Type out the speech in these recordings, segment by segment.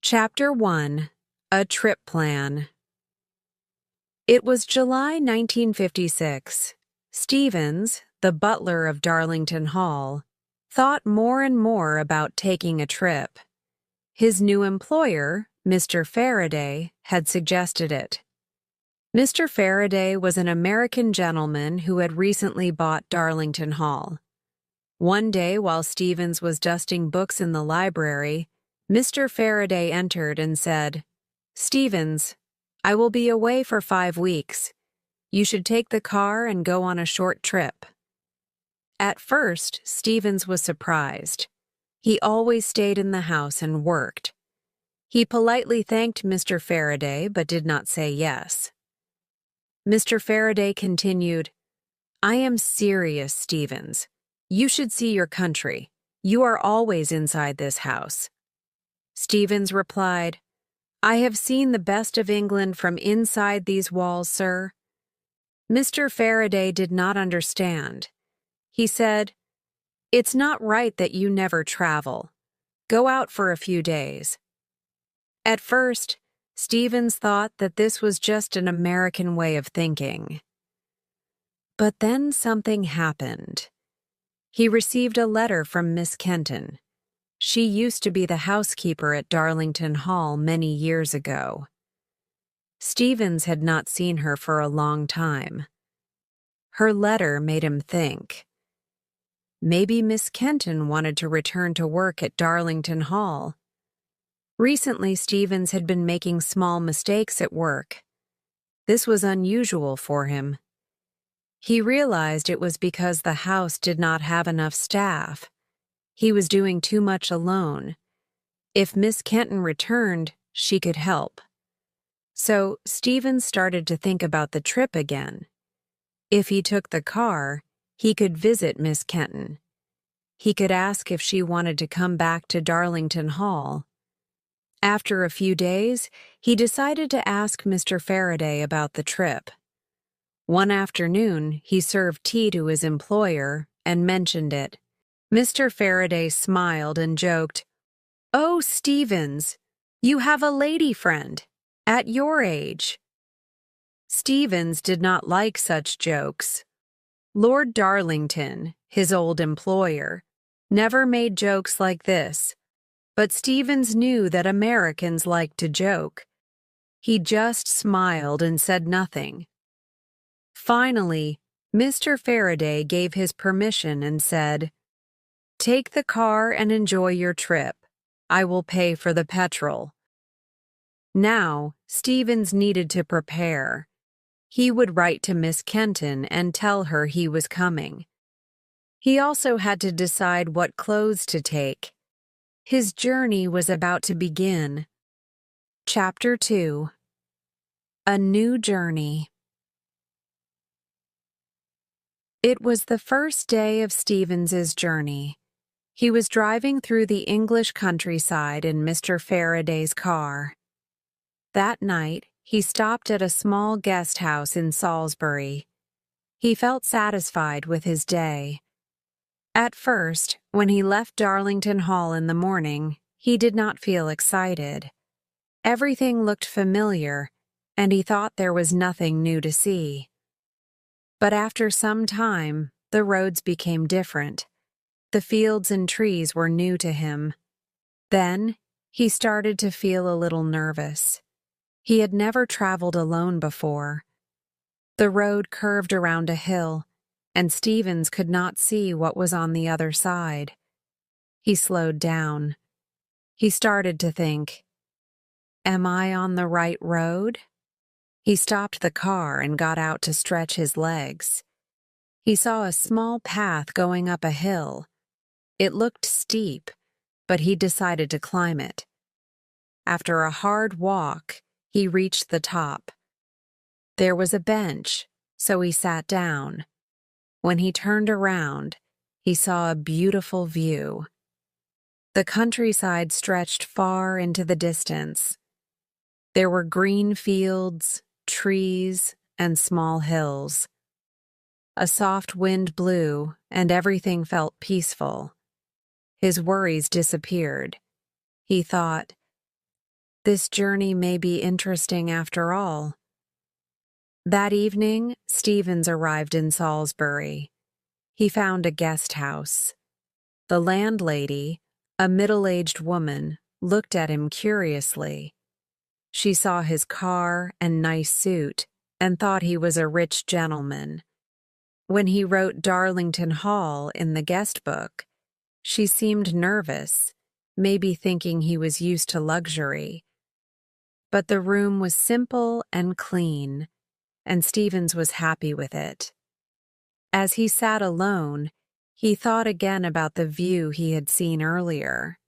Chapter 1. A Trip Plan. It was July 1956. Stevens, the butler of Darlington Hall, thought more and more about taking a trip. His new employer, Mr. Faraday, had suggested it. Mr. Faraday was an American gentleman who had recently bought Darlington Hall. One day, while Stevens was dusting books in the library, Mr. Faraday entered and said, "Stevens, I will be away for 5 weeks. You should take the car and go on a short trip." At first, Stevens was surprised. He always stayed in the house and worked. He politely thanked Mr. Faraday but did not say yes. Mr. Faraday continued, "I am serious, Stevens. You should see your country. You are always inside this house." Stevens replied, "I have seen the best of England from inside these walls, sir." Mr. Faraday did not understand. He said, "It's not right that you never travel. Go out for a few days." At first, Stevens thought that this was just an American way of thinking. But then something happened. He received a letter from Miss Kenton. She used to be the housekeeper at Darlington Hall many years ago. Stevens had not seen her for a long time. Her letter made him think. Maybe Miss Kenton wanted to return to work at Darlington Hall. Recently, Stevens had been making small mistakes at work. This was unusual for him. He realized it was because the house did not have enough staff. He was doing too much alone. If Miss Kenton returned, she could help. So Stevens started to think about the trip again. If he took the car, he could visit Miss Kenton. He could ask if she wanted to come back to Darlington Hall. After a few days, he decided to ask Mr. Faraday about the trip. One afternoon, he served tea to his employer and mentioned it. Mr. Faraday smiled and joked, "Oh, Stevens, you have a lady friend, at your age." Stevens did not like such jokes. Lord Darlington, his old employer, never made jokes like this, but Stevens knew that Americans like to joke. He just smiled and said nothing. Finally, Mr. Faraday gave his permission and said, "Take the car and enjoy your trip. I will pay for the petrol." Now, Stevens needed to prepare. He would write to Miss Kenton and tell her he was coming. He also had to decide what clothes to take. His journey was about to begin. Chapter 2. A New Journey. It was the first day of Stevens's journey. He was driving through the English countryside in Mr. Faraday's car. That night, he stopped at a small guest house in Salisbury. He felt satisfied with his day. At first, when he left Darlington Hall in the morning, he did not feel excited. Everything looked familiar, and he thought there was nothing new to see. But after some time, the roads became different. The fields and trees were new to him. Then, he started to feel a little nervous. He had never traveled alone before. The road curved around a hill, and Stevens could not see what was on the other side. He slowed down. He started to think, "Am I on the right road?" He stopped the car and got out to stretch his legs. He saw a small path going up a hill. It looked steep, but he decided to climb it. After a hard walk, he reached the top. There was a bench, so he sat down. When he turned around, he saw a beautiful view. The countryside stretched far into the distance. There were green fields, trees, and small hills. A soft wind blew, and everything felt peaceful. His worries disappeared. He thought, This journey may be interesting after all. That evening, Stevens arrived in Salisbury. He found a guest house. The landlady, a middle-aged woman, looked at him curiously. She saw his car and nice suit and thought he was a rich gentleman. When he wrote Darlington Hall in the guest book, she seemed nervous, maybe thinking he was used to luxury. But the room was simple and clean, and Stevens was happy with it. As he sat alone, he thought again about the view he had seen earlier.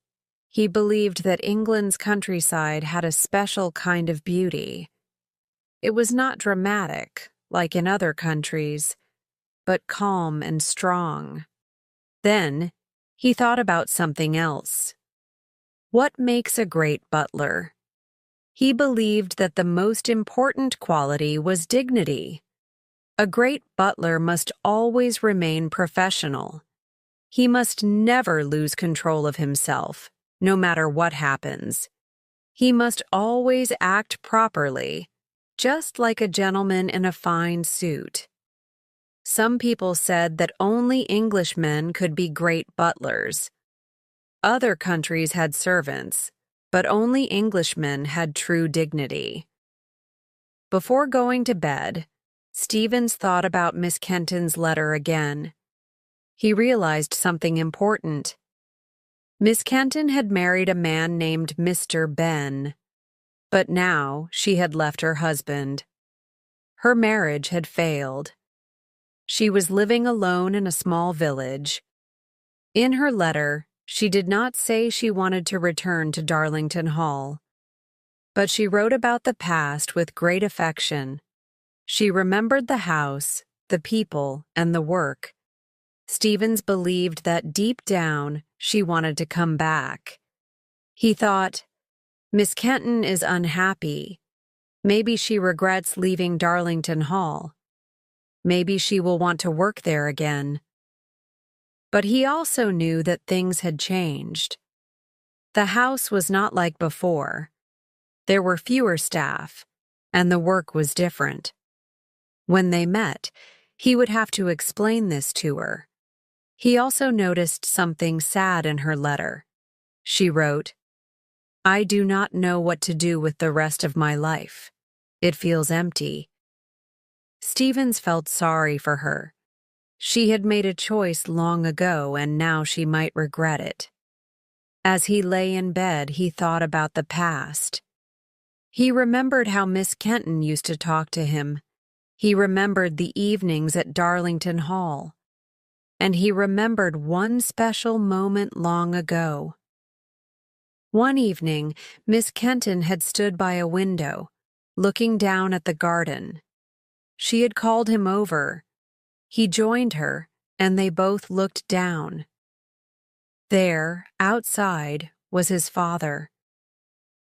He believed that England's countryside had a special kind of beauty. It was not dramatic, like in other countries, but calm and strong. Then, he thought about something else. What makes a great butler? He believed that the most important quality was dignity. A great butler must always remain professional. He must never lose control of himself, no matter what happens. He must always act properly, just like a gentleman in a fine suit. Some people said that only Englishmen could be great butlers. Other countries had servants, but only Englishmen had true dignity. Before going to bed, Stevens thought about Miss Kenton's letter again. He realized something important. Miss Kenton had married a man named Mr. Ben, but now she had left her husband. Her marriage had failed. She was living alone in a small village. In her letter, she did not say she wanted to return to Darlington Hall, but she wrote about the past with great affection. She remembered the house, the people, and the work. Stevens believed that deep down she wanted to come back. He thought, Miss Kenton is unhappy. Maybe she regrets leaving Darlington Hall. Maybe she will want to work there again. But he also knew that things had changed. The house was not like before. There were fewer staff, and the work was different. When they met, he would have to explain this to her. He also noticed something sad in her letter. She wrote, "I do not know what to do with the rest of my life. It feels empty." Stevens felt sorry for her. She had made a choice long ago, and now she might regret it. As he lay in bed, he thought about the past. He remembered how Miss Kenton used to talk to him. He remembered the evenings at Darlington Hall. And he remembered one special moment long ago. One evening, Miss Kenton had stood by a window, looking down at the garden. She had called him over. He joined her, and they both looked down. There, outside, was his father.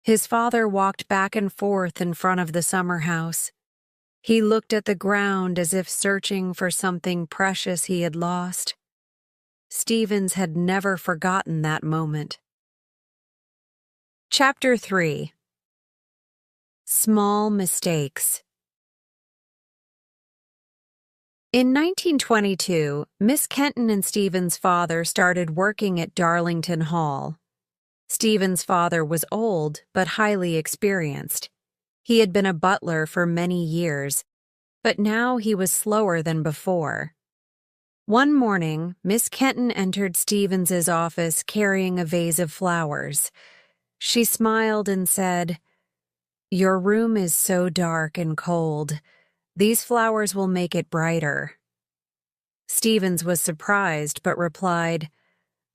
His father walked back and forth in front of the summer house. He looked at the ground as if searching for something precious he had lost. Stevens had never forgotten that moment. Chapter 3. Small Mistakes. In 1922, Miss Kenton and Stevens' father started working at Darlington Hall. Stevens' father was old but highly experienced. He had been a butler for many years, but now he was slower than before. One morning, Miss Kenton entered Stevens's office carrying a vase of flowers. She smiled and said, "Your room is so dark and cold. These flowers will make it brighter." Stevens was surprised but replied,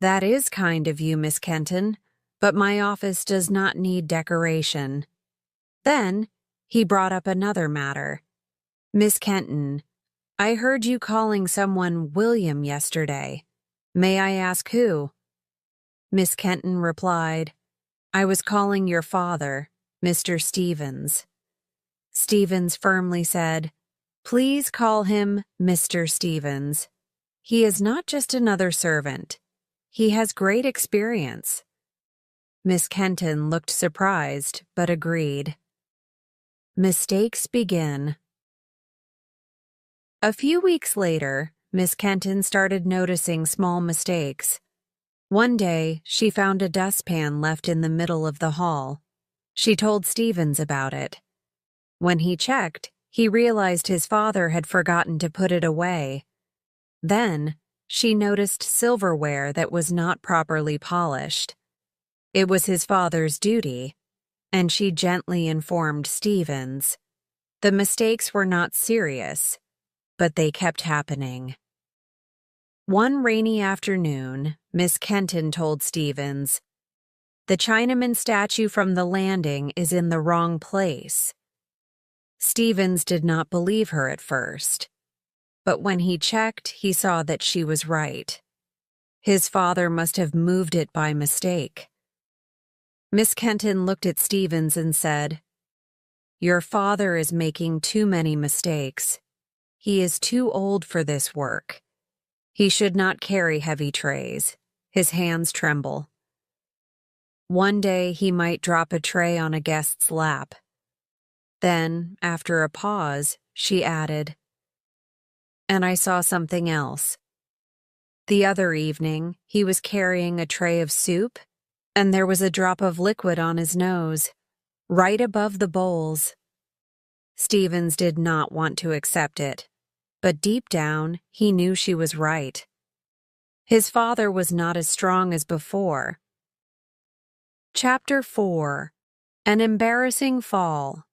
"That is kind of you, Miss Kenton, but my office does not need decoration." Then he brought up another matter. "Miss Kenton, I heard you calling someone William yesterday. May I ask who?" Miss Kenton replied, "I was calling your father, Mr. Stevens." Stevens firmly said, "Please call him Mr. Stevens. He is not just another servant. He has great experience." Miss Kenton looked surprised, but agreed. Mistakes begin. A few weeks later, Miss Kenton started noticing small mistakes. One day, she found a dustpan left in the middle of the hall. She told Stevens about it. When he checked, he realized his father had forgotten to put it away. Then, she noticed silverware that was not properly polished. It was his father's duty, and she gently informed Stevens. The mistakes were not serious, but they kept happening. One rainy afternoon, Miss Kenton told Stevens, "The Chinaman statue from the landing is in the wrong place." Stevens did not believe her at first, but when he checked, he saw that she was right. His father must have moved it by mistake. Miss Kenton looked at Stevens and said, "Your father is making too many mistakes. He is too old for this work. He should not carry heavy trays. His hands tremble. One day he might drop a tray on a guest's lap." Then, after a pause, she added, "And I saw something else. The other evening, he was carrying a tray of soup, and there was a drop of liquid on his nose, right above the bowls." Stevens did not want to accept it, but deep down, he knew she was right. His father was not as strong as before. Chapter 4. An Embarrassing Fall.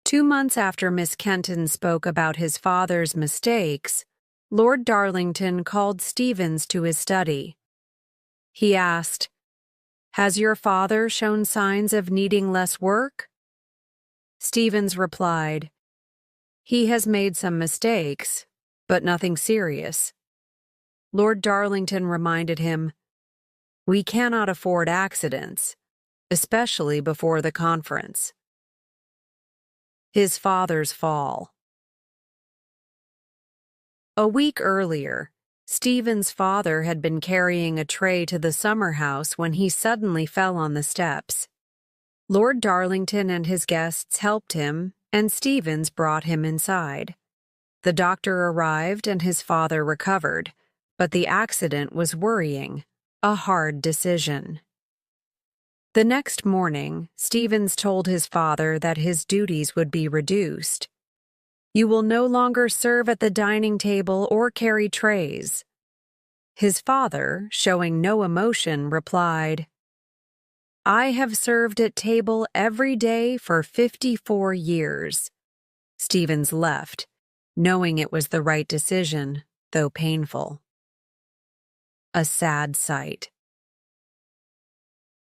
2 months after Miss Kenton spoke about his father's mistakes, Lord Darlington called Stevens to his study. He asked, "Has your father shown signs of needing less work?" Stevens replied, "He has made some mistakes, but nothing serious." Lord Darlington reminded him, "We cannot afford accidents, especially before the conference." His father's fall. A week earlier, Stephen's father had been carrying a tray to the summer house when he suddenly fell on the steps. Lord Darlington and his guests helped him, and Stevens brought him inside. The doctor arrived and his father recovered, but the accident was worrying, a hard decision. The next morning, Stevens told his father that his duties would be reduced. "You will no longer serve at the dining table or carry trays." His father, showing no emotion, replied, "I have served at table every day for 54 years. Stevens left, knowing it was the right decision, though painful. A sad sight.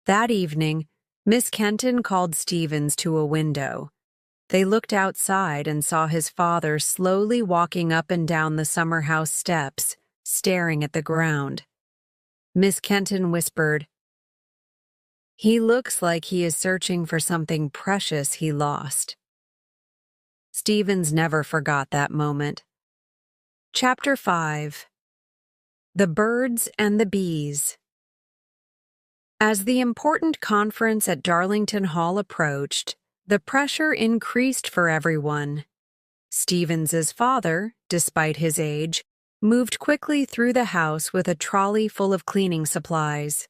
That evening, Miss Kenton called Stevens to a window. They looked outside and saw his father slowly walking up and down the summer house steps, staring at the ground. Miss Kenton whispered, "He looks like he is searching for something precious he lost." Stevens never forgot that moment. Chapter 5. The Birds and the Bees. As the important conference at Darlington Hall approached, the pressure increased for everyone. Stevens's father, despite his age, moved quickly through the house with a trolley full of cleaning supplies.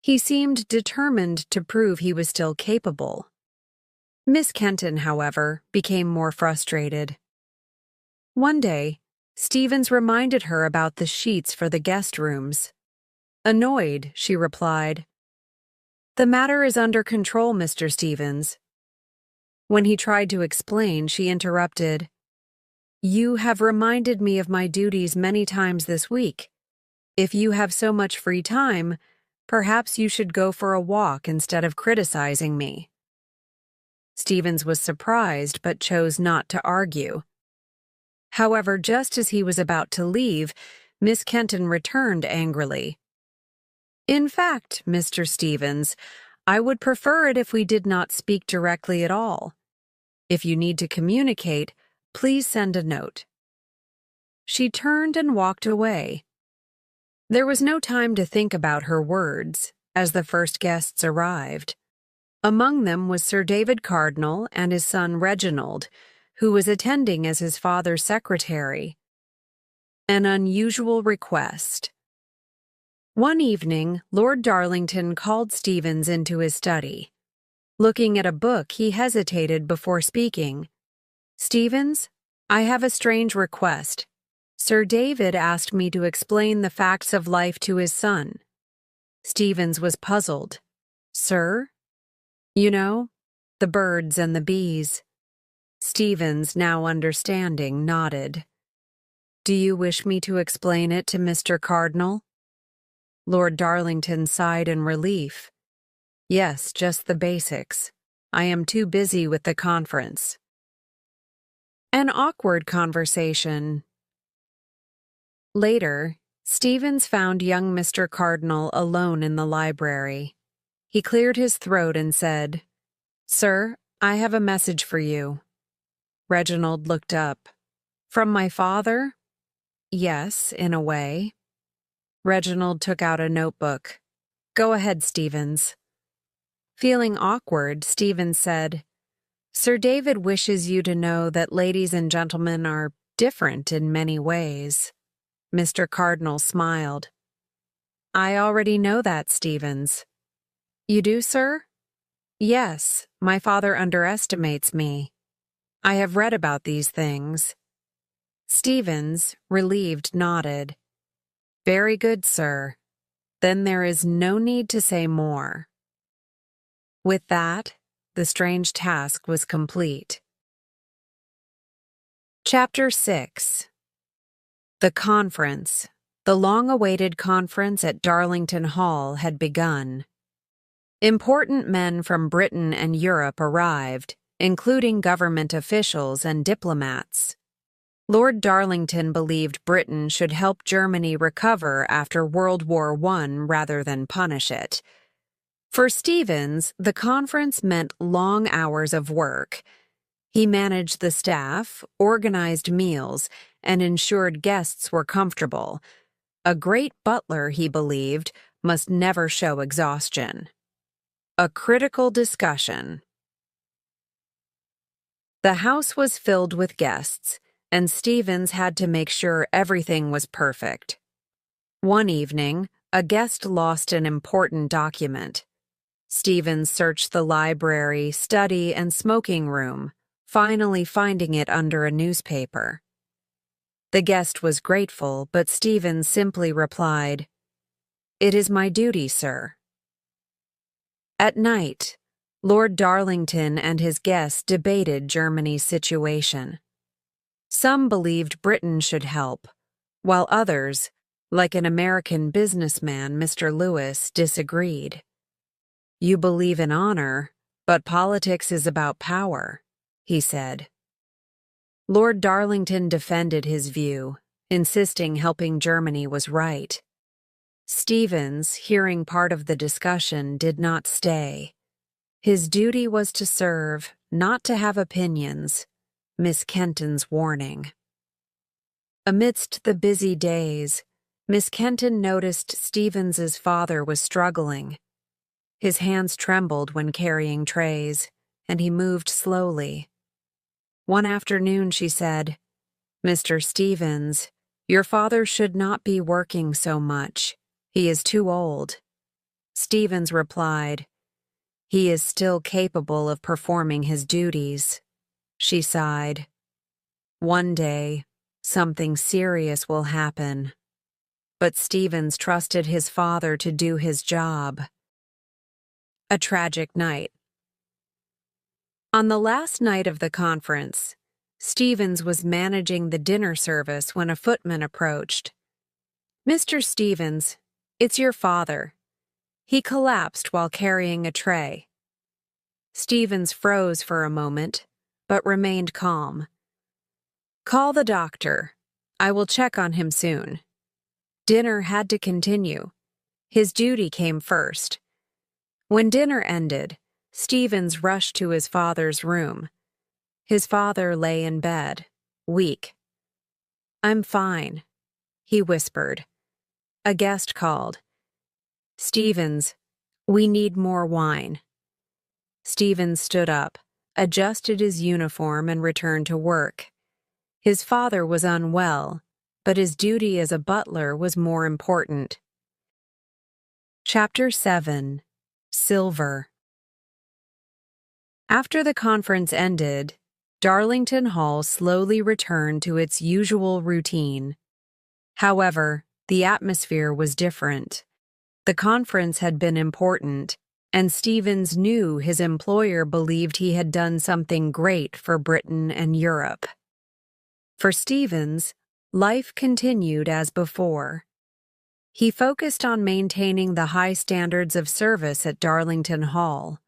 He seemed determined to prove he was still capable. Miss Kenton, however, became more frustrated. One day, Stevens reminded her about the sheets for the guest rooms. Annoyed, she replied, "The matter is under control, Mr. Stevens." When he tried to explain, she interrupted, "You have reminded me of my duties many times this week. If you have so much free time, perhaps you should go for a walk instead of criticizing me." Stevens was surprised but chose not to argue. However, just as he was about to leave, Miss Kenton returned angrily. "In fact, Mr. Stevens, I would prefer it if we did not speak directly at all. If you need to communicate, please send a note." She turned and walked away. There was no time to think about her words. as the first guests arrived. Among them was Sir David Cardinal and his son Reginald, who was attending as his father's secretary. An unusual request. One evening, Lord Darlington called Stevens into his study. Looking at a book, he hesitated before speaking. "Stevens, I have a strange request. Sir David asked me to explain the facts of life to his son." Stevens was puzzled. "Sir? You know, the birds and the bees." Stevens, now understanding, nodded. "Do you wish me to explain it to Mr. Cardinal?" Lord Darlington sighed in relief. "Yes, just the basics. I am too busy with the conference." An awkward conversation. Later, Stevens found young Mr. Cardinal alone in the library. He cleared his throat and said, "Sir, I have a message for you." Reginald looked up. "From my father?" "Yes, in a way." Reginald took out a notebook. "Go ahead, Stevens." Feeling awkward, Stevens said, "Sir David wishes you to know that ladies and gentlemen are different in many ways." Mr. Cardinal smiled. "I already know that, Stevens." "You do, sir?" "Yes, my father underestimates me. I have read about these things." Stevens, relieved, nodded. "Very good, sir. Then there is no need to say more." With that, the strange task was complete. Chapter 6. The conference, the long-awaited conference at Darlington Hall, had begun. Important men from Britain and Europe arrived, including government officials and diplomats. Lord Darlington believed Britain should help Germany recover after World War I rather than punish it. For Stevens, the conference meant long hours of work. He managed the staff, organized meals, and ensured guests were comfortable. A great butler, he believed, must never show exhaustion. A critical discussion. The house was filled with guests, and Stevens had to make sure everything was perfect. One evening, a guest lost an important document. Stevens searched the library, study, and smoking room, finally finding it under a newspaper. The guest was grateful, but Stevens simply replied, "It is my duty, sir." At night, Lord Darlington and his guests debated Germany's situation. Some believed Britain should help, while others, like an American businessman, Mr. Lewis, disagreed. "You believe in honor, but politics is about power," he said. Lord Darlington defended his view, insisting helping Germany was right. Stevens, hearing part of the discussion, did not stay. His duty was to serve, not to have opinions. Miss Kenton's warning. Amidst the busy days, Miss Kenton noticed Stevens's father was struggling. His hands trembled when carrying trays, and he moved slowly. One afternoon she said, "Mr. Stevens, your father should not be working so much. He is too old." Stevens replied, "He is still capable of performing his duties." She sighed. "One day, something serious will happen." But Stevens trusted his father to do his job. A tragic night. On the last night of the conference, Stevens was managing the dinner service when a footman approached. "Mr. Stevens, it's your father." He collapsed while carrying a tray. Stevens froze for a moment, but remained calm. "Call the doctor. I will check on him soon." Dinner had to continue. His duty came first. When dinner ended, Stevens rushed to his father's room. His father lay in bed, weak. "I'm fine," he whispered. A guest called. "Stevens, We need more wine. Stevens stood up, adjusted his uniform, and returned to work. His father was unwell, but his duty as a butler was more important. Chapter 7. Silver. After the conference ended, Darlington Hall slowly returned to its usual routine. However, the atmosphere was different. The conference had been important, and Stevens knew his employer believed he had done something great for Britain and Europe. For Stevens, life continued as before. He focused on maintaining the high standards of service at Darlington Hall.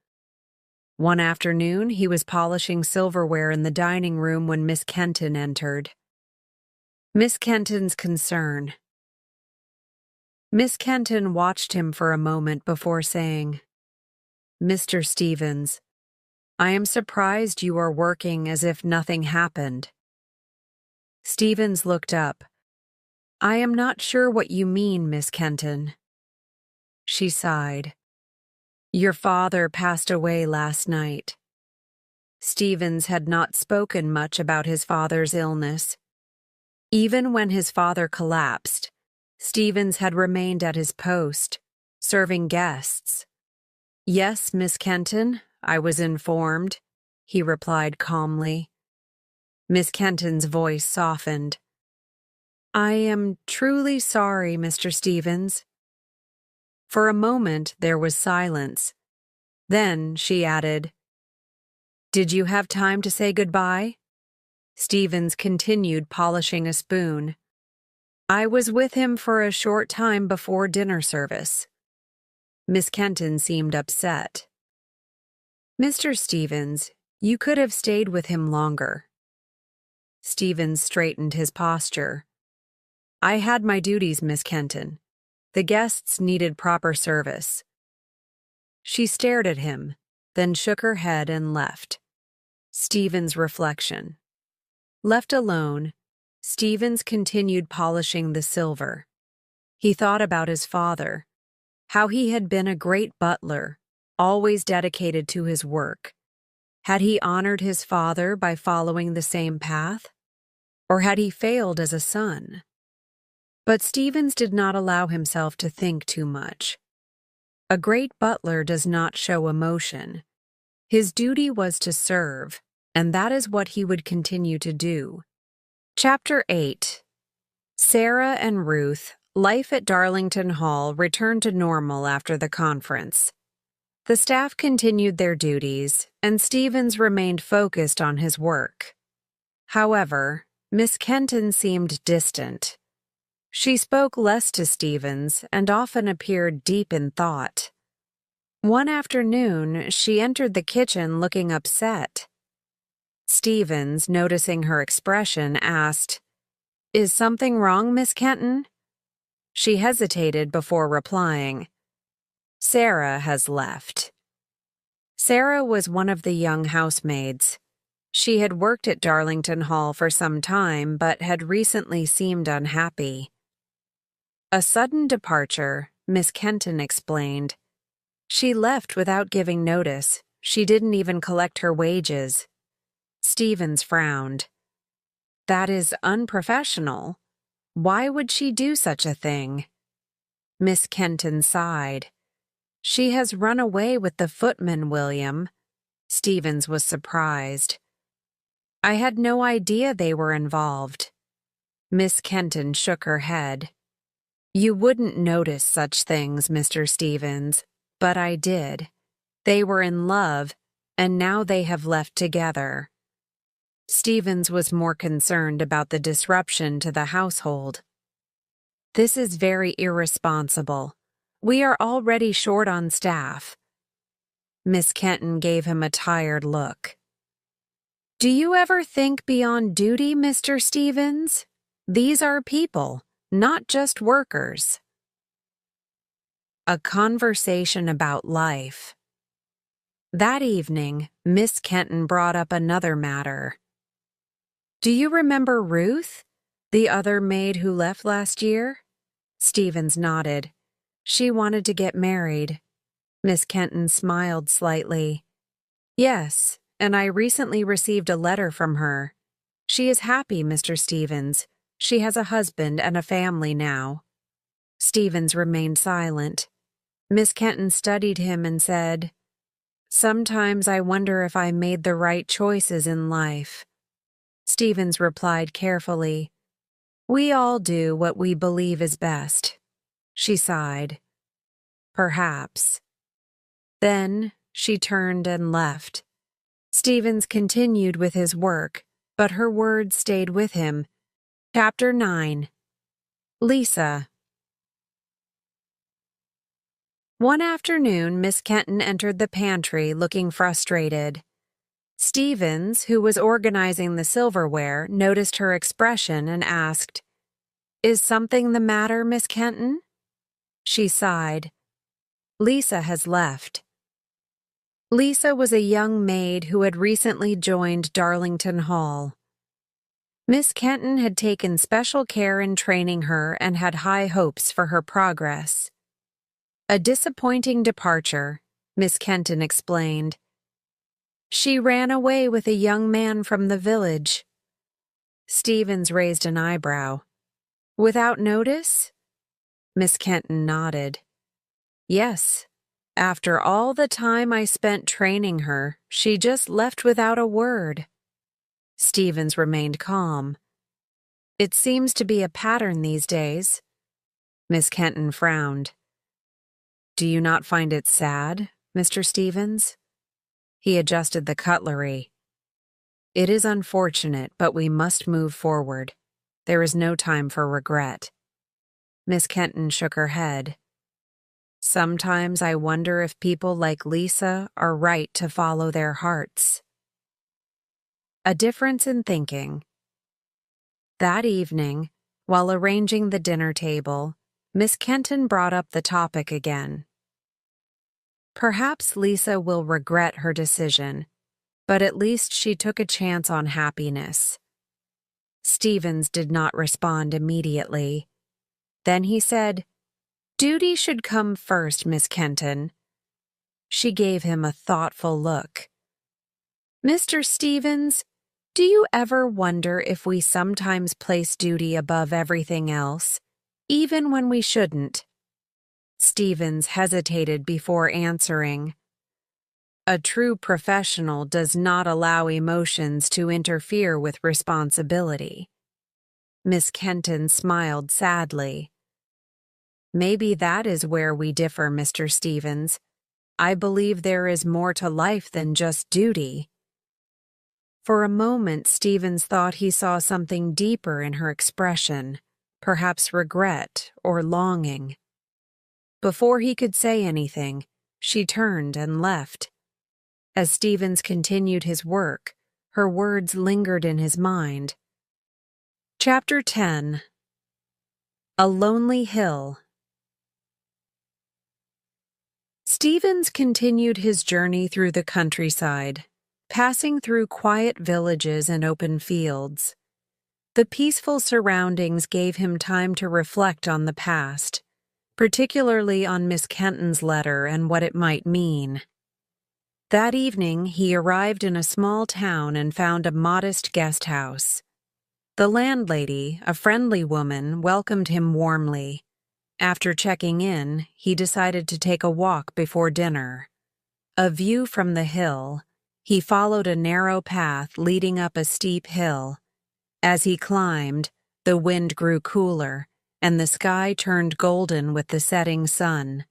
One afternoon, he was polishing silverware in the dining room when Miss Kenton entered. Miss Kenton's concern. Miss Kenton watched him for a moment before saying, "Mr. Stevens, I am surprised you are working as if nothing happened." Stevens looked up. "I am not sure what you mean, Miss Kenton." She sighed. "Your father passed away last night." Stevens had not spoken much about his father's illness. Even when his father collapsed, Stevens had remained at his post, serving guests. "Yes, Miss Kenton, I was informed," he replied calmly. Miss Kenton's voice softened. "I am truly sorry, Mr. Stevens." For a moment there was silence. Then she added, "Did you have time to say goodbye?" Stevens continued polishing a spoon. "I was with him for a short time before dinner service." Miss Kenton seemed upset. "Mr. Stevens, you could have stayed with him longer." Stevens straightened his posture. "I had my duties, Miss Kenton. The guests needed proper service." She stared at him, then shook her head and left. Stevens' reflection. Left alone, Stevens continued polishing the silver. He thought about his father, how he had been a great butler, always dedicated to his work. Had he honored his father by following the same path? Or had he failed as a son? But Stevens did not allow himself to think too much. A great butler does not show emotion. His duty was to serve, and that is what he would continue to do. Chapter 8. Sarah and Ruth, life at Darlington Hall returned to normal after the conference. The staff continued their duties, and Stevens remained focused on his work. However, Miss Kenton seemed distant. She spoke less to Stevens and often appeared deep in thought. One afternoon, she entered the kitchen looking upset. Stevens, noticing her expression, asked, "Is something wrong, Miss Kenton?" She hesitated before replying, "Sarah has left." Sarah was one of the young housemaids. She had worked at Darlington Hall for some time but had recently seemed unhappy. "A sudden departure," Miss Kenton explained. "She left without giving notice. She didn't even collect her wages." Stevens frowned. "That is unprofessional. Why would she do such a thing?" Miss Kenton sighed. "She has run away with the footman, William." Stevens was surprised. "I had no idea they were involved." Miss Kenton shook her head. "You wouldn't notice such things, Mr. Stevens, but I did. They were in love, and now they have left together." Stevens was more concerned about the disruption to the household. "This is very irresponsible. We are already short on staff." Miss Kenton gave him a tired look. "Do you ever think beyond duty, Mr. Stevens? These are people, not just workers." A conversation about life. That evening, Miss Kenton brought up another matter. "Do you remember Ruth, the other maid who left last year?" Stevens nodded. "She wanted to get married." Miss Kenton smiled slightly. Yes, and I recently received a letter from her. She is happy, Mr. Stevens. She has a husband and a family now. Stevens remained silent. Miss Kenton studied him and said, Sometimes I wonder if I made the right choices in life. Stevens replied carefully, We all do what we believe is best. She sighed. Perhaps. Then she turned and left. Stevens continued with his work, but her words stayed with him. Chapter 9. Lisa. One afternoon, Miss Kenton entered the pantry looking frustrated. Stevens, who was organizing the silverware, noticed her expression and asked, Is something the matter, Miss Kenton? She sighed. Lisa has left. Lisa was a young maid who had recently joined Darlington Hall. Miss Kenton had taken special care in training her and had high hopes for her progress. A disappointing departure, Miss Kenton explained. She ran away with a young man from the village. Stevens raised an eyebrow. Without notice? Miss Kenton nodded. Yes. After all the time I spent training her, she just left without a word. Stevens remained calm. It seems to be a pattern these days. Miss Kenton frowned. Do you not find it sad, Mr. Stevens? He adjusted the cutlery. It is unfortunate, but we must move forward. There is no time for regret. Miss Kenton shook her head. Sometimes I wonder if people like Lisa are right to follow their hearts. A difference in thinking. That evening, while arranging the dinner table, Miss Kenton brought up the topic again. Perhaps Lisa will regret her decision, but at least she took a chance on happiness. Stevens did not respond immediately. Then he said, Duty should come first, Miss Kenton. She gave him a thoughtful look. Mr. Stevens, do you ever wonder if we sometimes place duty above everything else, even when we shouldn't? Stevens hesitated before answering. A true professional does not allow emotions to interfere with responsibility. Miss Kenton smiled sadly. Maybe that is where we differ, Mr. Stevens. I believe there is more to life than just duty. For a moment, Stevens thought he saw something deeper in her expression, perhaps regret or longing. Before he could say anything, she turned and left. As Stevens continued his work, her words lingered in his mind. Chapter 10. A Lonely Hill. Stevens continued his journey through the countryside, passing through quiet villages and open fields. The peaceful surroundings gave him time to reflect on the past, particularly on Miss Kenton's letter and what it might mean. That evening, he arrived in a small town and found a modest guest house. The landlady, a friendly woman, welcomed him warmly. After checking in, he decided to take a walk before dinner. A view from the hill, he followed a narrow path leading up a steep hill. As he climbed, the wind grew cooler, and the sky turned golden with the setting sun.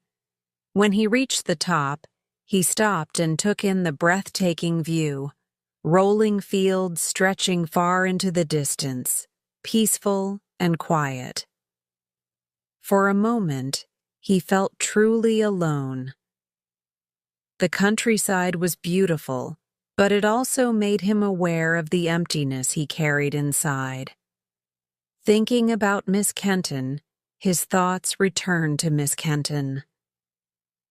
When he reached the top, he stopped and took in the breathtaking view, rolling fields stretching far into the distance, peaceful and quiet. For a moment, he felt truly alone. The countryside was beautiful, but it also made him aware of the emptiness he carried inside. Thinking about Miss Kenton, his thoughts returned to Miss Kenton.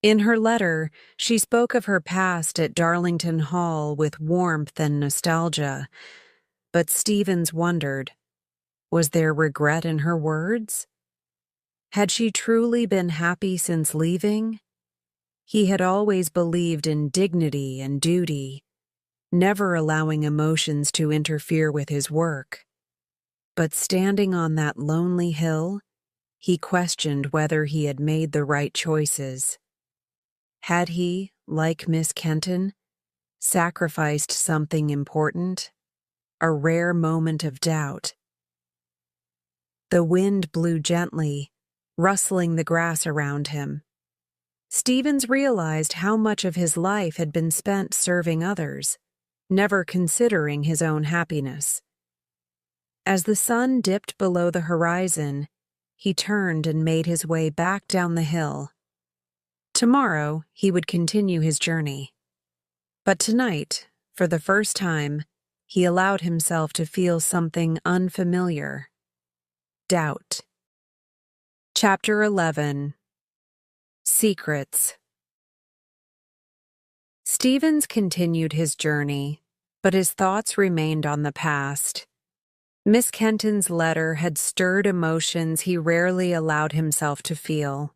In her letter, she spoke of her past at Darlington Hall with warmth and nostalgia, but Stevens wondered, was there regret in her words? Had she truly been happy since leaving? He had always believed in dignity and duty, never allowing emotions to interfere with his work. But standing on that lonely hill, he questioned whether he had made the right choices. Had he, like Miss Kenton, sacrificed something important? A rare moment of doubt. The wind blew gently, rustling the grass around him. Stevens realized how much of his life had been spent serving others, never considering his own happiness. As the sun dipped below the horizon, he turned and made his way back down the hill. Tomorrow, he would continue his journey. But tonight, for the first time, he allowed himself to feel something unfamiliar. Doubt. Chapter 11. Secrets. Stevens continued his journey, but his thoughts remained on the past. Miss Kenton's letter had stirred emotions he rarely allowed himself to feel.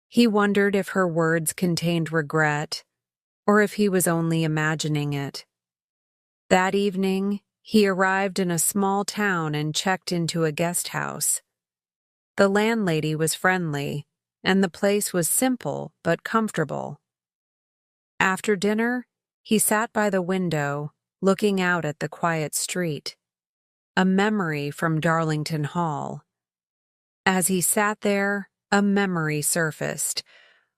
He wondered if her words contained regret, or if he was only imagining it. That evening, he arrived in a small town and checked into a guest house. The landlady was friendly, and the place was simple but comfortable. After dinner, he sat by the window, looking out at the quiet street. A memory from Darlington Hall. As he sat there, a memory surfaced,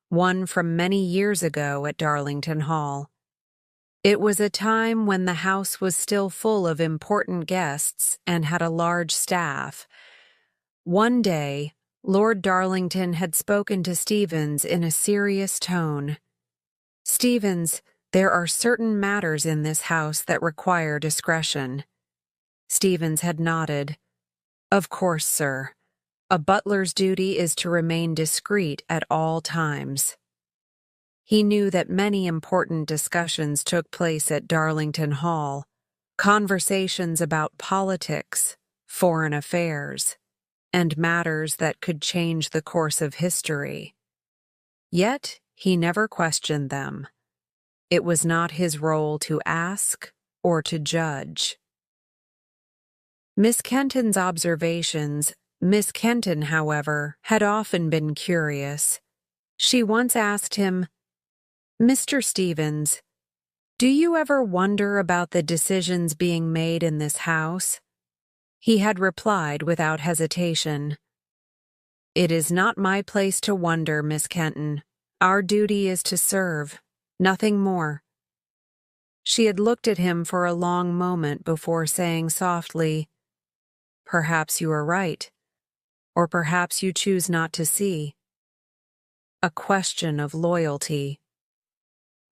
one from many years ago at Darlington Hall. It was a time when the house was still full of important guests and had a large staff. One day, Lord Darlington had spoken to Stevens in a serious tone. "Stevens, there are certain matters in this house that require discretion." Stevens had nodded. "Of course, sir. A butler's duty is to remain discreet at all times." He knew that many important discussions took place at Darlington Hall, conversations about politics, foreign affairs, and matters that could change the course of history. Yet he never questioned them. It was not his role to ask or to judge. Miss Kenton's observations. Miss Kenton, however, had often been curious. She once asked him, "Mr. Stevens, do you ever wonder about the decisions being made in this house?" He had replied without hesitation, "It is not my place to wonder, Miss Kenton. Our duty is to serve, nothing more." She had looked at him for a long moment before saying softly, "Perhaps you are right, or perhaps you choose not to see." A question of loyalty.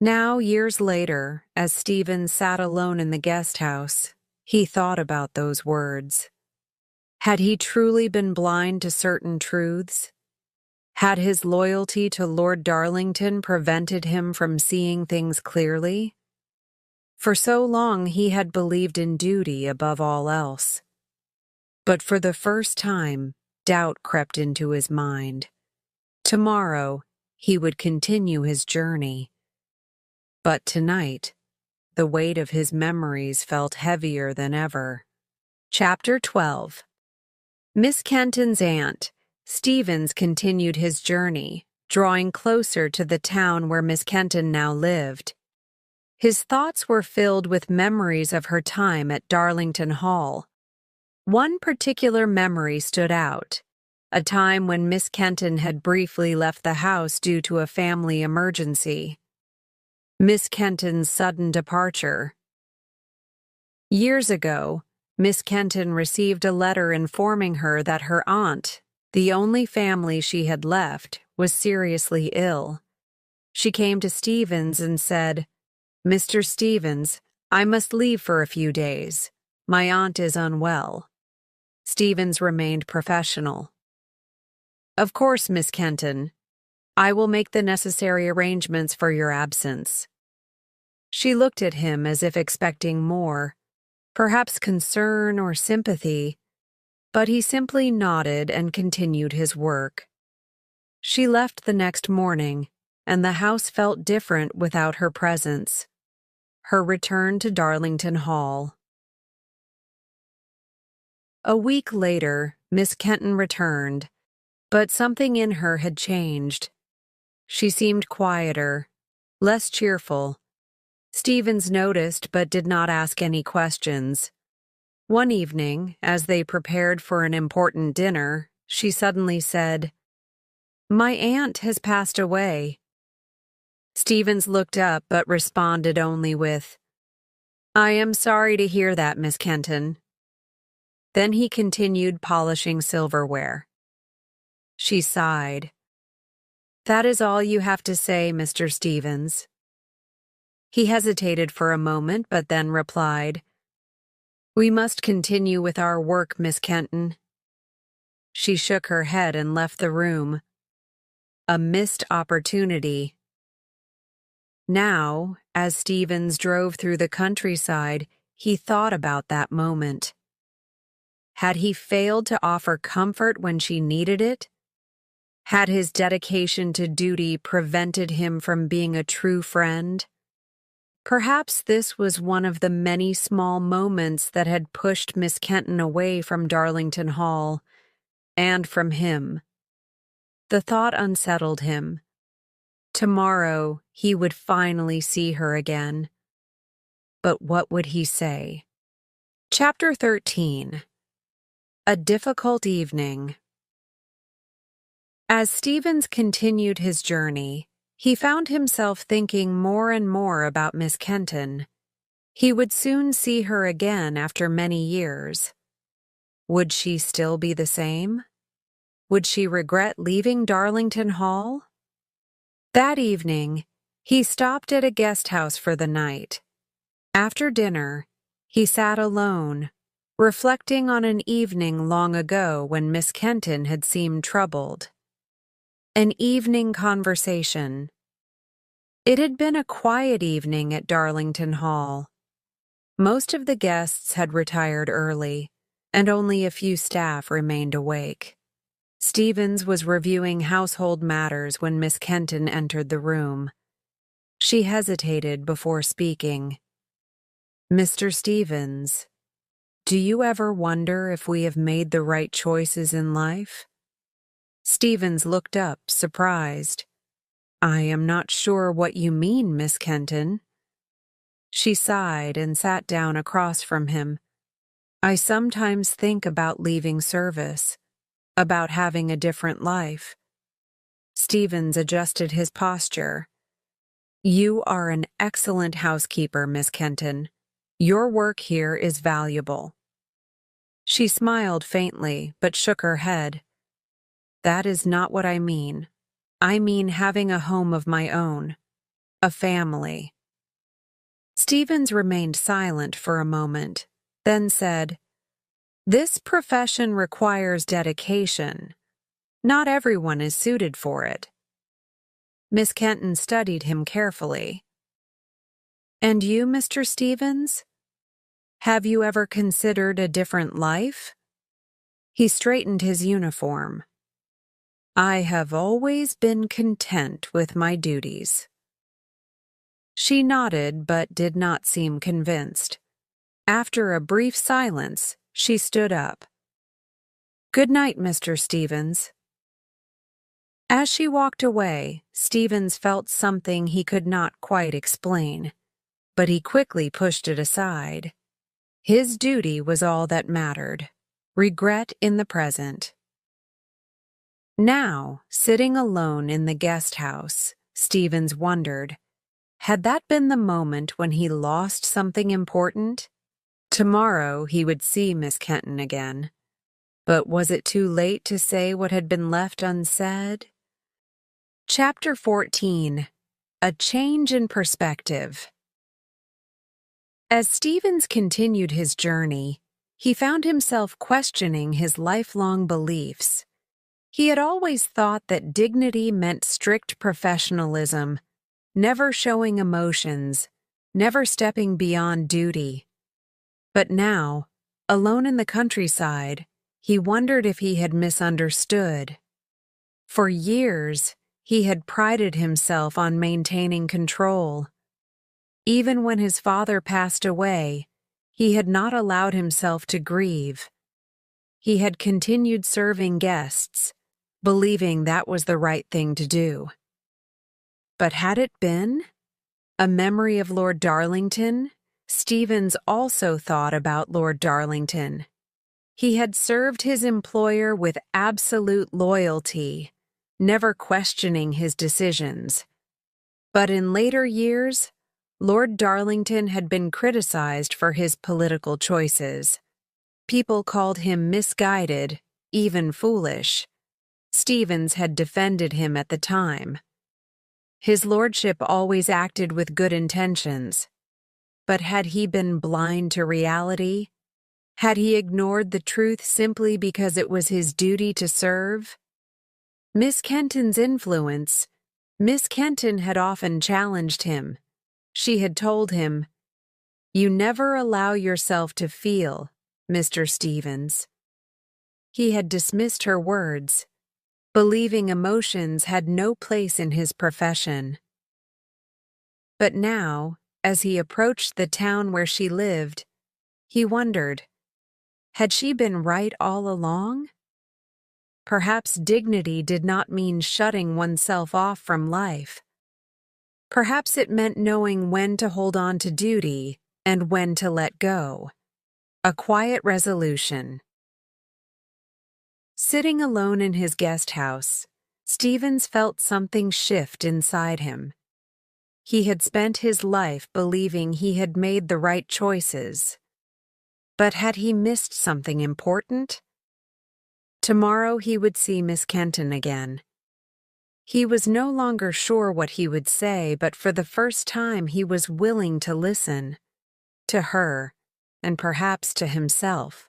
Now, years later, as Stevens sat alone in the guest house, he thought about those words. Had he truly been blind to certain truths? Had his loyalty to Lord Darlington prevented him from seeing things clearly? For so long he had believed in duty above all else. But for the first time, doubt crept into his mind. Tomorrow, he would continue his journey. But tonight, the weight of his memories felt heavier than ever. Chapter 12. Miss Kenton's aunt. Stevens continued his journey, drawing closer to the town where Miss Kenton now lived. His thoughts were filled with memories of her time at Darlington Hall. One particular memory stood out, a time when Miss Kenton had briefly left the house due to a family emergency. Miss Kenton's sudden departure. Years ago, Miss Kenton received a letter informing her that her aunt, the only family she had left, was seriously ill. She came to Stevens and said, "Mr. Stevens, I must leave for a few days. My aunt is unwell." Stevens remained professional. "Of course, Miss Kenton. I will make the necessary arrangements for your absence." She looked at him as if expecting more, perhaps concern or sympathy, but he simply nodded and continued his work. She left the next morning, and the house felt different without her presence. Her return to Darlington Hall. A week later, Miss Kenton returned, but something in her had changed. She seemed quieter, less cheerful. Stevens noticed but did not ask any questions. One evening, as they prepared for an important dinner, she suddenly said, "My aunt has passed away." Stevens looked up but responded only with, "I am sorry to hear that, Miss Kenton." Then he continued polishing silverware. She sighed. "That is all you have to say, Mr. Stevens." He hesitated for a moment but then replied, "We must continue with our work, Miss Kenton." She shook her head and left the room. A missed opportunity. Now, as Stevens drove through the countryside, he thought about that moment. Had he failed to offer comfort when she needed it? Had his dedication to duty prevented him from being a true friend? Perhaps this was one of the many small moments that had pushed Miss Kenton away from Darlington Hall, and from him. The thought unsettled him. Tomorrow he would finally see her again. But what would he say? Chapter 13. A difficult evening. As Stevens continued his journey, he found himself thinking more and more about Miss Kenton. He would soon see her again after many years. Would she still be the same? Would she regret leaving Darlington Hall? That evening, he stopped at a guest house for the night. After dinner, he sat alone, reflecting on an evening long ago when Miss Kenton had seemed troubled. An evening conversation. It had been a quiet evening at Darlington Hall. Most of the guests had retired early, and only a few staff remained awake. Stevens was reviewing household matters when Miss Kenton entered the room. She hesitated before speaking. "Mr. Stevens, do you ever wonder if we have made the right choices in life?" Stevens looked up, surprised. "I am not sure what you mean, Miss Kenton." She sighed and sat down across from him. "I sometimes think about leaving service, about having a different life." Stevens adjusted his posture. "You are an excellent housekeeper, Miss Kenton. Your work here is valuable." She smiled faintly, but shook her head. "That is not what I mean. I mean having a home of my own, a family." Stevens remained silent for a moment, then said, "This profession requires dedication. Not everyone is suited for it." Miss Kenton studied him carefully. "And you, Mr. Stevens? Have you ever considered a different life?" He straightened his uniform. "I have always been content with my duties." She nodded but did not seem convinced. After a brief silence, she stood up. "Good night, Mr. Stevens." As she walked away, Stevens felt something he could not quite explain, but he quickly pushed it aside. His duty was all that mattered. Regret in the present. Now, sitting alone in the guest house, Stevens wondered, had that been the moment when he lost something important? Tomorrow he would see Miss Kenton again. But was it too late to say what had been left unsaid? Chapter 14. A Change in Perspective. As Stevens continued his journey, he found himself questioning his lifelong beliefs. He had always thought that dignity meant strict professionalism, never showing emotions, never stepping beyond duty. But now, alone in the countryside, he wondered if he had misunderstood. For years, he had prided himself on maintaining control. Even when his father passed away, he had not allowed himself to grieve. He had continued serving guests, believing that was the right thing to do. But had it been a memory of Lord Darlington? Stevens also thought about Lord Darlington. He had served his employer with absolute loyalty, never questioning his decisions. But in later years, Lord Darlington had been criticized for his political choices. People called him misguided, even foolish. Stevens had defended him at the time. His lordship always acted with good intentions. But had he been blind to reality? Had he ignored the truth simply because it was his duty to serve? Miss Kenton's influence. Miss Kenton had often challenged him. She had told him, "You never allow yourself to feel, Mr. Stevens." He had dismissed her words, believing emotions had no place in his profession. But now, as he approached the town where she lived, he wondered, had she been right all along? Perhaps dignity did not mean shutting oneself off from life. Perhaps it meant knowing when to hold on to duty and when to let go. A quiet resolution. Sitting alone in his guest house, Stevens felt something shift inside him. He had spent his life believing he had made the right choices. But had he missed something important? Tomorrow he would see Miss Kenton again. He was no longer sure what he would say, but for the first time he was willing to listen. To her, and perhaps to himself.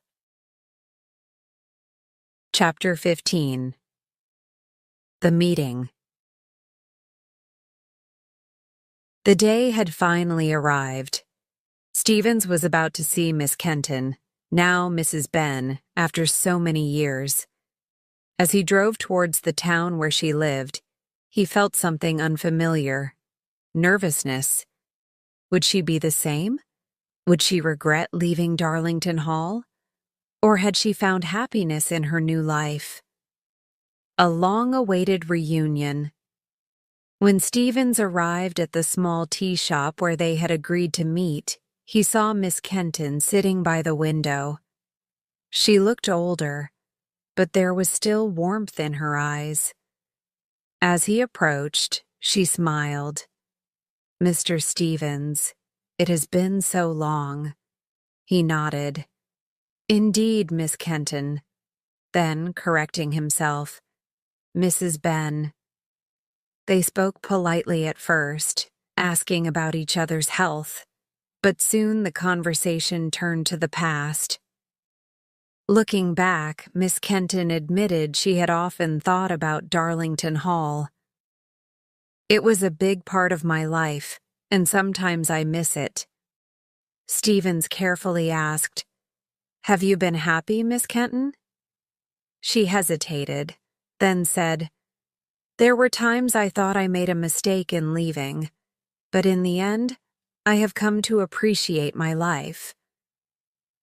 Chapter 15. The Meeting. The day had finally arrived. Stevens was about to see Miss Kenton, now Mrs. Ben, after so many years. As he drove towards the town where she lived, he felt something unfamiliar. Nervousness. Would she be the same? Would she regret leaving Darlington Hall? Or had she found happiness in her new life? A long-awaited reunion. When Stevens arrived at the small tea shop where they had agreed to meet, he saw Miss Kenton sitting by the window. She looked older, but there was still warmth in her eyes. As he approached, she smiled. "Mr. Stevens, it has been so long." He nodded. "Indeed, Miss Kenton." Then, correcting himself, "Mrs. Ben." They spoke politely at first, asking about each other's health, but soon the conversation turned to the past. Looking back, Miss Kenton admitted she had often thought about Darlington Hall. "It was a big part of my life, and sometimes I miss it." Stevens carefully asked, "Have you been happy, Miss Kenton?" She hesitated, then said, "There were times I thought I made a mistake in leaving, but in the end, I have come to appreciate my life."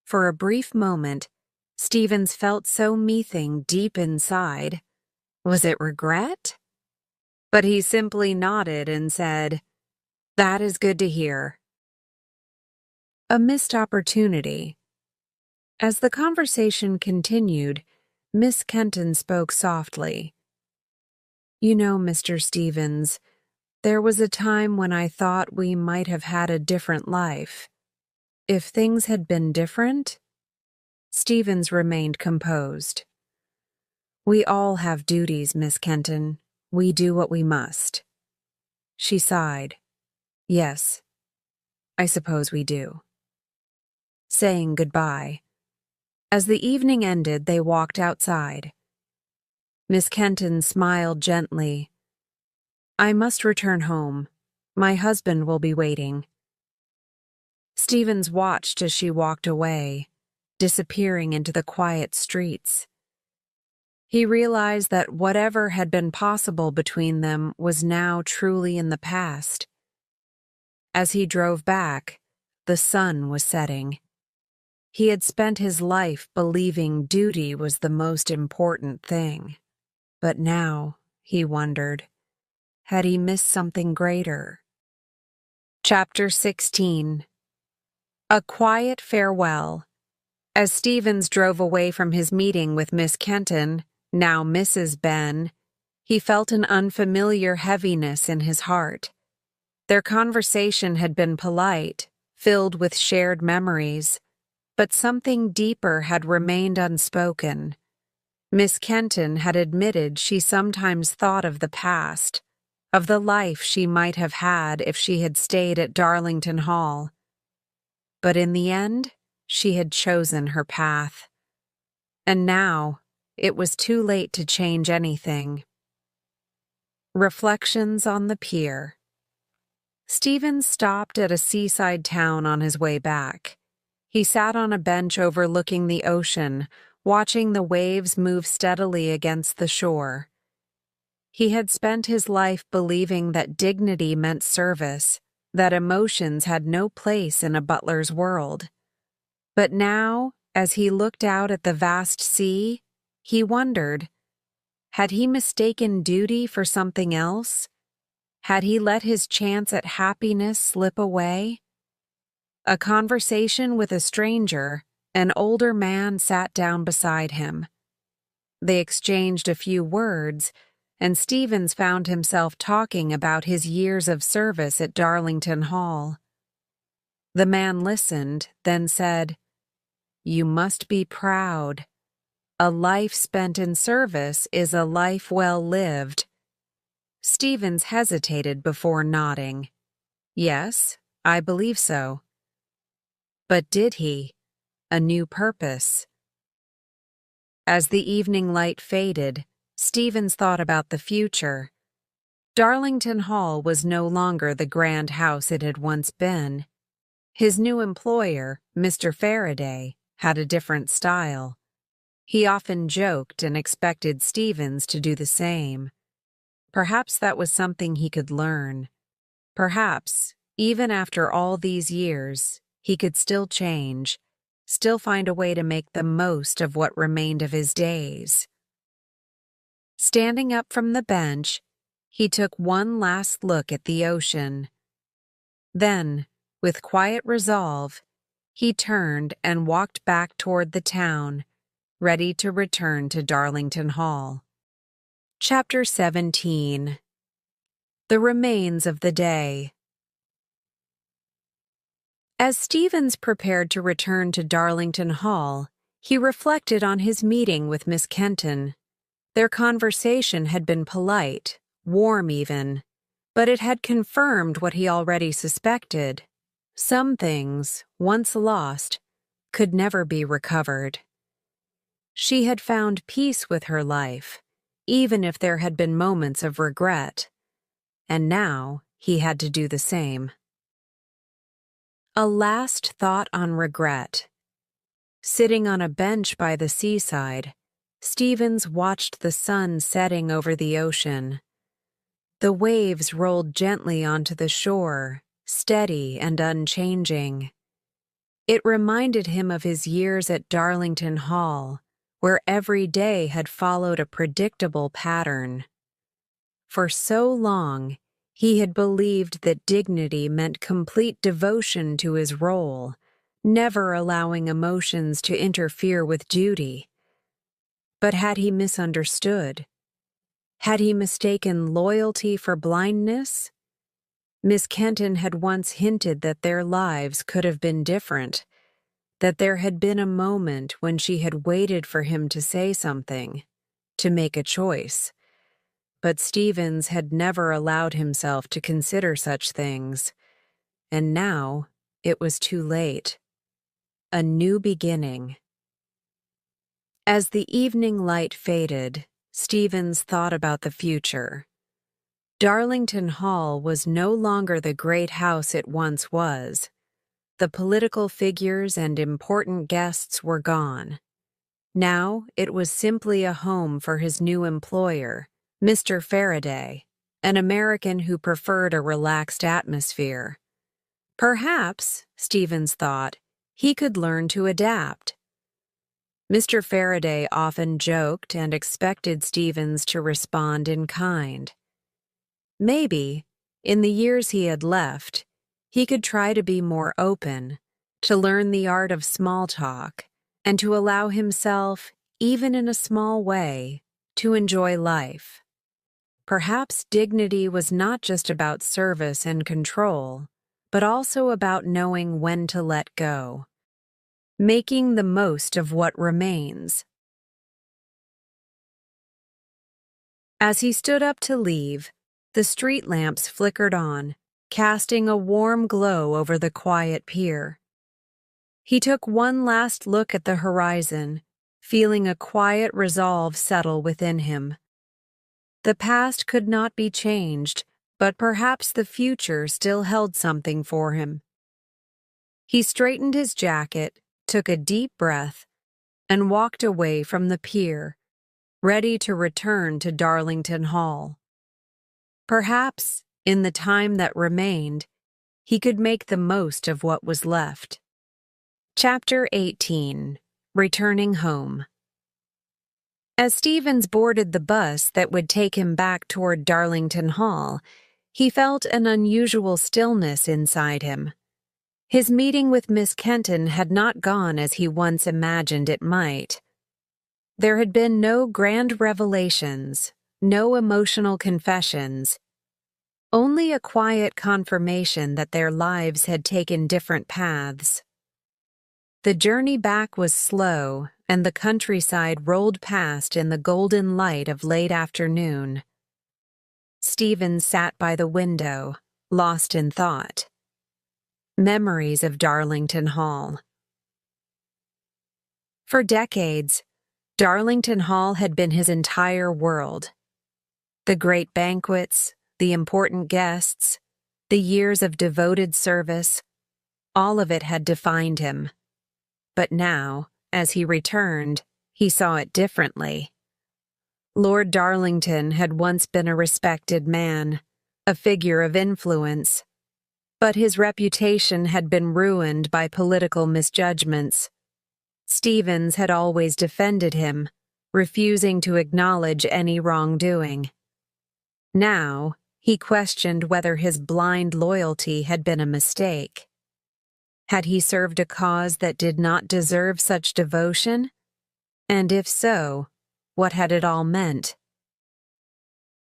For a brief moment, Stevens felt so meething deep inside. Was it regret? But he simply nodded and said, "That is good to hear." A missed opportunity. As the conversation continued, Miss Kenton spoke softly. "You know, Mr. Stevens, there was a time when I thought we might have had a different life. If things had been different?" Stevens remained composed. "We all have duties, Miss Kenton. We do what we must." She sighed. "Yes, I suppose we do." Saying goodbye. As the evening ended, they walked outside. Miss Kenton smiled gently. "I must return home. My husband will be waiting." Stevens watched as she walked away, disappearing into the quiet streets. He realized that whatever had been possible between them was now truly in the past. As he drove back, the sun was setting. He had spent his life believing duty was the most important thing. But now, he wondered, had he missed something greater? Chapter 16. A quiet farewell. As Stevens drove away from his meeting with Miss Kenton, now Mrs. Ben, he felt an unfamiliar heaviness in his heart. Their conversation had been polite, filled with shared memories, but something deeper had remained unspoken. Miss Kenton had admitted she sometimes thought of the past, of the life she might have had if she had stayed at Darlington Hall. But in the end, she had chosen her path. And now, it was too late to change anything. Reflections on the Pier. Stevens stopped at a seaside town on his way back. He sat on a bench overlooking the ocean, watching the waves move steadily against the shore. He had spent his life believing that dignity meant service, that emotions had no place in a butler's world. But now, as he looked out at the vast sea, he wondered, had he mistaken duty for something else? Had he let his chance at happiness slip away? A conversation with a stranger, an older man sat down beside him. They exchanged a few words, and Stevens found himself talking about his years of service at Darlington Hall. The man listened, then said, "You must be proud. A life spent in service is a life well lived." Stevens hesitated before nodding. Yes, I believe so. But did he? A new purpose. As the evening light faded, Stevens thought about the future. Darlington Hall was no longer the grand house it had once been. His new employer, Mr. Faraday, had a different style. He often joked and expected Stevens to do the same. Perhaps that was something he could learn. Perhaps, even after all these years, he could still change, still find a way to make the most of what remained of his days. Standing up from the bench, he took one last look at the ocean. Then, with quiet resolve, he turned and walked back toward the town, ready to return to Darlington Hall. Chapter 17. The Remains of the Day. As Stevens prepared to return to Darlington Hall, he reflected on his meeting with Miss Kenton. Their conversation had been polite, warm even, but it had confirmed what he already suspected. Some things, once lost, could never be recovered. She had found peace with her life, even if there had been moments of regret, and now he had to do the same. A last thought on regret. Sitting on a bench by the seaside, Stevens watched the sun setting over the ocean. The waves rolled gently onto the shore, steady and unchanging. It reminded him of his years at Darlington Hall, where every day had followed a predictable pattern. For so long, he had believed that dignity meant complete devotion to his role, never allowing emotions to interfere with duty. But had he misunderstood? Had he mistaken loyalty for blindness? Miss Kenton had once hinted that their lives could have been different, that there had been a moment when she had waited for him to say something, to make a choice. But Stevens had never allowed himself to consider such things, and now it was too late. A new beginning. As the evening light faded, Stevens thought about the future. Darlington Hall was no longer the great house it once was. The political figures and important guests were gone. Now it was simply a home for his new employer, Mr. Faraday, an American who preferred a relaxed atmosphere. Perhaps, Stevens thought, he could learn to adapt. Mr. Faraday often joked and expected Stevens to respond in kind. Maybe, in the years he had left, he could try to be more open, to learn the art of small talk, and to allow himself, even in a small way, to enjoy life. Perhaps dignity was not just about service and control, but also about knowing when to let go, making the most of what remains. As he stood up to leave, the street lamps flickered on, casting a warm glow over the quiet pier. He took one last look at the horizon, feeling a quiet resolve settle within him. The past could not be changed, but perhaps the future still held something for him. He straightened his jacket, took a deep breath, and walked away from the pier, ready to return to Darlington Hall. Perhaps, in the time that remained, he could make the most of what was left. Chapter 18. Returning Home. As Stevens boarded the bus that would take him back toward Darlington Hall, he felt an unusual stillness inside him. His meeting with Miss Kenton had not gone as he once imagined it might. There had been no grand revelations, no emotional confessions, only a quiet confirmation that their lives had taken different paths. The journey back was slow, and the countryside rolled past in the golden light of late afternoon. Stevens sat by the window, lost in thought. Memories of Darlington Hall. For decades, Darlington Hall had been his entire world. The great banquets, the important guests, the years of devoted service, all of it had defined him. But now, as he returned, he saw it differently. Lord Darlington had once been a respected man, a figure of influence, but his reputation had been ruined by political misjudgments. Stevens had always defended him, refusing to acknowledge any wrongdoing. Now, he questioned whether his blind loyalty had been a mistake. Had he served a cause that did not deserve such devotion? And if so, what had it all meant?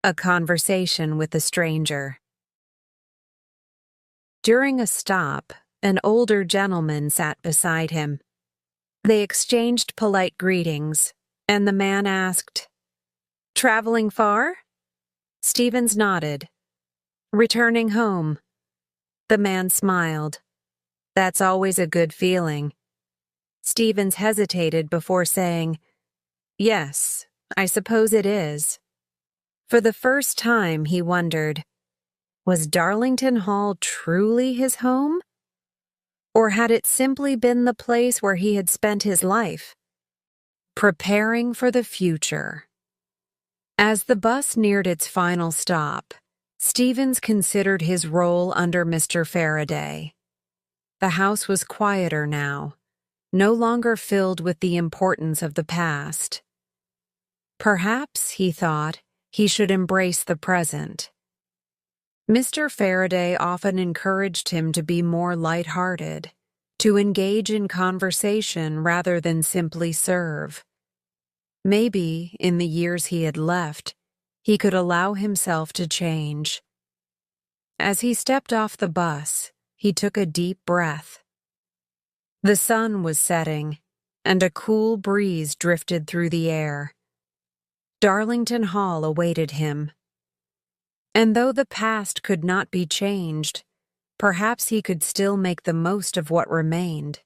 A conversation with a stranger. During a stop, an older gentleman sat beside him. They exchanged polite greetings, and the man asked, "Traveling far?" Stevens nodded. "Returning home." The man smiled. "That's always a good feeling." Stevens hesitated before saying, "Yes, I suppose it is." For the first time, he wondered, was Darlington Hall truly his home? Or had it simply been the place where he had spent his life? Preparing for the future. As the bus neared its final stop, Stevens considered his role under Mr. Faraday. The house was quieter now, no longer filled with the importance of the past. Perhaps, he thought, he should embrace the present. Mr. Faraday often encouraged him to be more light-hearted, to engage in conversation rather than simply serve. Maybe, in the years he had left, he could allow himself to change. As he stepped off the bus, he took a deep breath. The sun was setting, and a cool breeze drifted through the air. Darlington Hall awaited him. And though the past could not be changed, perhaps he could still make the most of what remained.